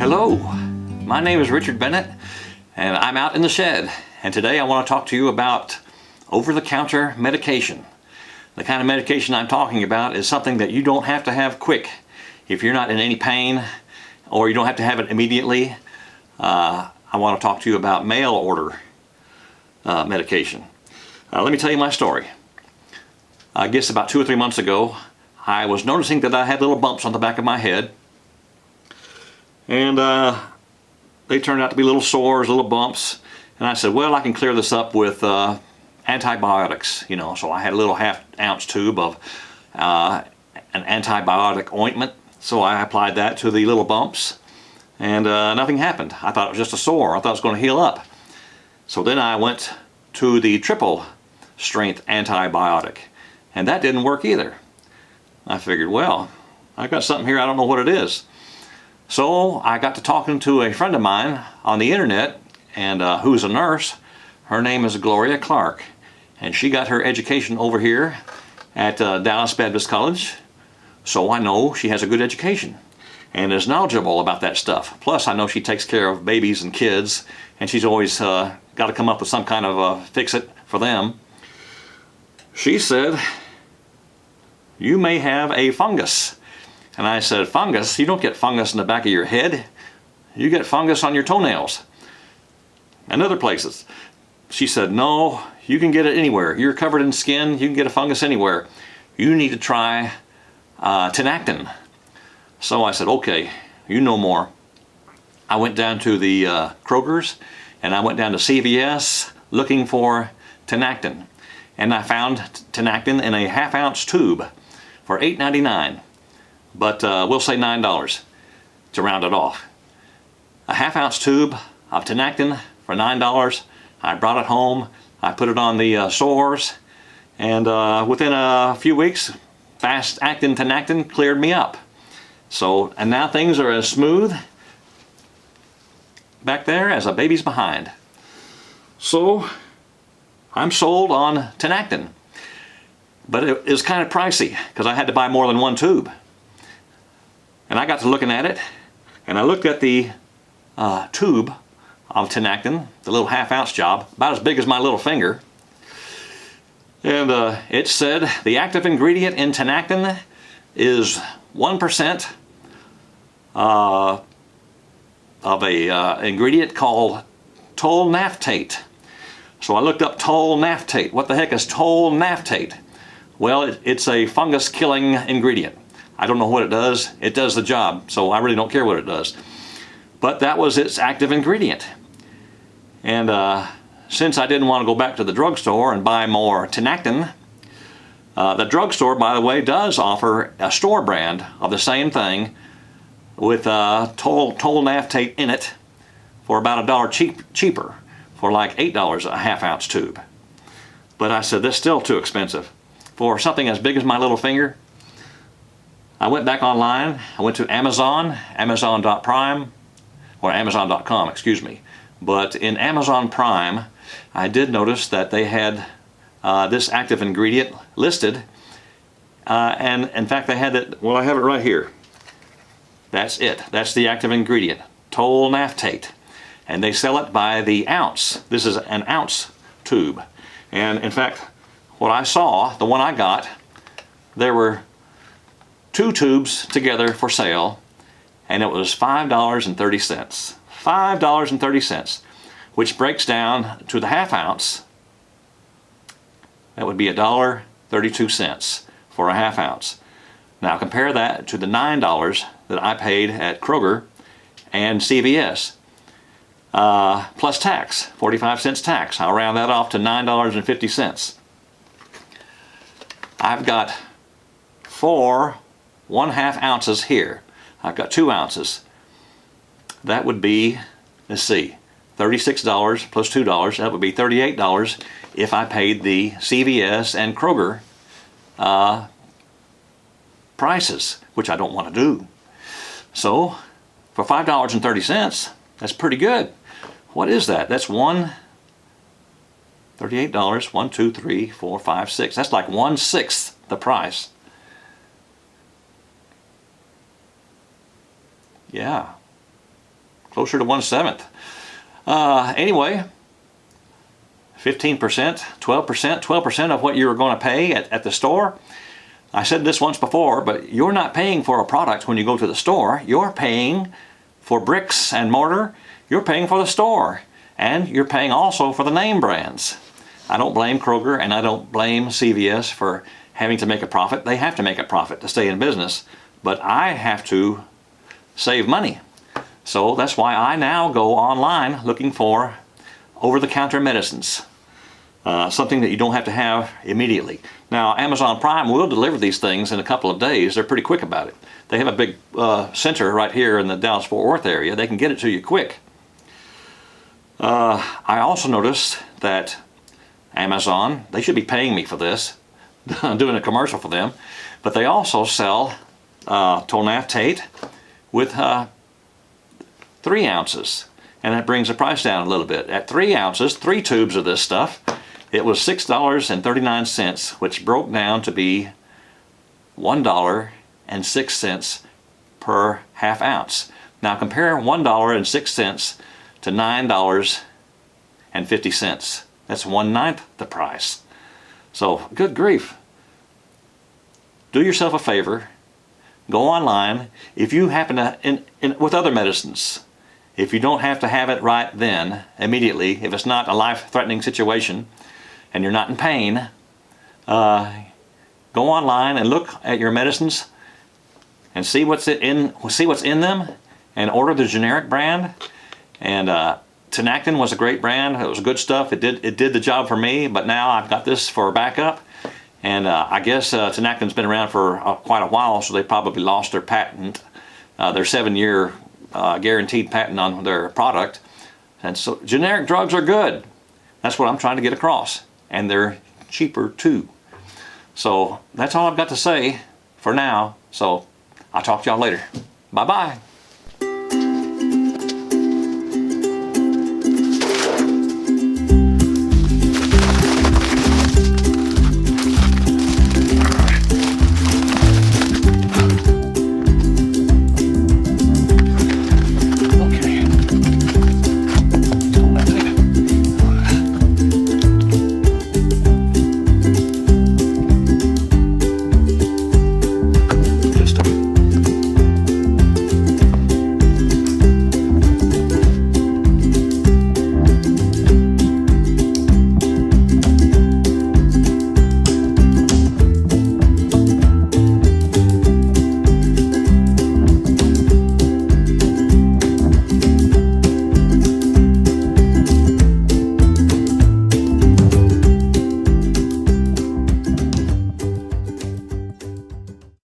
Hello, my name is Richard Bennett and I'm out in the shed, and today I want to talk to you about over-the-counter medication. The kind of medication I'm talking about is something that you don't have to have quick if you're not in any pain, or you don't have to have it immediately. I want to talk to you about mail order medication. Let me tell you my story. I guess about 2 or 3 months ago I was noticing that I had little bumps on the back of my head, and they turned out to be little sores, little bumps, and I said, well, I can clear this up with antibiotics, you know. So I had a little half-ounce tube of an antibiotic ointment, so I applied that to the little bumps, and nothing happened. I thought it was just a sore. I thought it was going to heal up. So then I went to the triple strength antibiotic, and that didn't work either. I figured, well, I've got something here, I don't know what it is. So I got to talking to a friend of mine on the internet, and who's a nurse. Her name is Gloria Clark, and she got her education over here at Dallas Baptist College, so I know she has a good education and is knowledgeable about that stuff. Plus I know she takes care of babies and kids, and she's always got to come up with some kind of fix-it for them. She said, you may have a fungus. And I said, fungus? You don't get fungus in the back of your head. You get fungus on your toenails and other places. She said, no, you can get it anywhere. You're covered in skin, you can get a fungus anywhere. You need to try Tinactin. So I said, okay, you know more. I went down to the Kroger's, and I went down to CVS looking for Tinactin. And I found Tinactin in a half-ounce tube for $8.99. But we'll say $9 to round it off. A half-ounce tube of Tinactin for $9. I brought it home, I put it on the sores, and within a few weeks, fast-acting Tinactin cleared me up. So, and now things are as smooth back there as a baby's behind. So, I'm sold on Tinactin. But it was kind of pricey, because I had to buy more than one tube. And I got to looking at it, and I looked at the tube of Tinactin, the little half-ounce job, about as big as my little finger. And it said the active ingredient in Tinactin is 1% of a ingredient called tolnaftate. So I looked up tolnaftate. What the heck is tolnaftate? Well, it's a fungus-killing ingredient. I don't know what it does. It does the job, so I really don't care what it does. But that was its active ingredient. And since I didn't want to go back to the drugstore and buy more Tinactin, the drugstore, by the way, does offer a store brand of the same thing with tolnaftate in it for about $1 cheaper, for like $8 a half-ounce tube. But I said, that's still too expensive. For something as big as my little finger, I went back online. I went to Amazon, Amazon.prime, or Amazon.com, excuse me. But in Amazon Prime, I did notice that they had this active ingredient listed. And in fact, they had it, well, I have it right here. That's it. That's the active ingredient, tolnaftate. And they sell it by the ounce. This is an ounce tube. And in fact, what I saw, the one I got, there were 2 tubes together for sale, and it was $5.30. $5.30, which breaks down to the half-ounce. That would be $1.32 for a half-ounce. Now compare that to the $9 that I paid at Kroger and CVS, plus tax, 45 cents tax. I'll round that off to $9.50. I've got 4 1/2 ounces here. I've got 2 ounces. That would be, let's see, $36 plus $2. That would be $38 if I paid the CVS and Kroger prices, which I don't want to do. So for $5.30, that's pretty good. What is that? That's $38, 1, 2, 3, 4, 5, 6. That's like 1/6 the price. Yeah. closer to 1/7. Anyway, 15%, 12%, 12% of what you're going to pay at the store. I said this once before, but you're not paying for a product when you go to the store. You're paying for bricks and mortar. You're paying for the store. And you're paying also for the name brands. I don't blame Kroger and I don't blame CVS for having to make a profit. They have to make a profit to stay in business. But I have to save money. So that's why I now go online looking for over-the-counter medicines. Something that you don't have to have immediately. Now, Amazon Prime will deliver these things in a couple of days. They're pretty quick about it. They have a big center right here in the Dallas-Fort Worth area. They can get it to you quick. I also noticed that Amazon, they should be paying me for this. I'm doing a commercial for them. But they also sell Tonactate with 3 ounces. And that brings the price down a little bit. At 3 ounces, 3 tubes of this stuff, it was $6.39, which broke down to be $1.06 per half ounce. Now compare $1.06 to $9.50. That's 1/9 the price. So, good grief. Do yourself a favor. Go online. If you happen to, with other medicines, if you don't have to have it right then, immediately, if it's not a life-threatening situation and you're not in pain, go online and look at your medicines and see what's in them, and order the generic brand. And Tinactin was a great brand. It was good stuff. It did the job for me. But now I've got this for backup. And I guess Tinactin's been around for quite a while, so they probably lost their patent, their 7-year guaranteed patent on their product. And so generic drugs are good. That's what I'm trying to get across. And they're cheaper too. So that's all I've got to say for now. So I'll talk to y'all later. Bye-bye.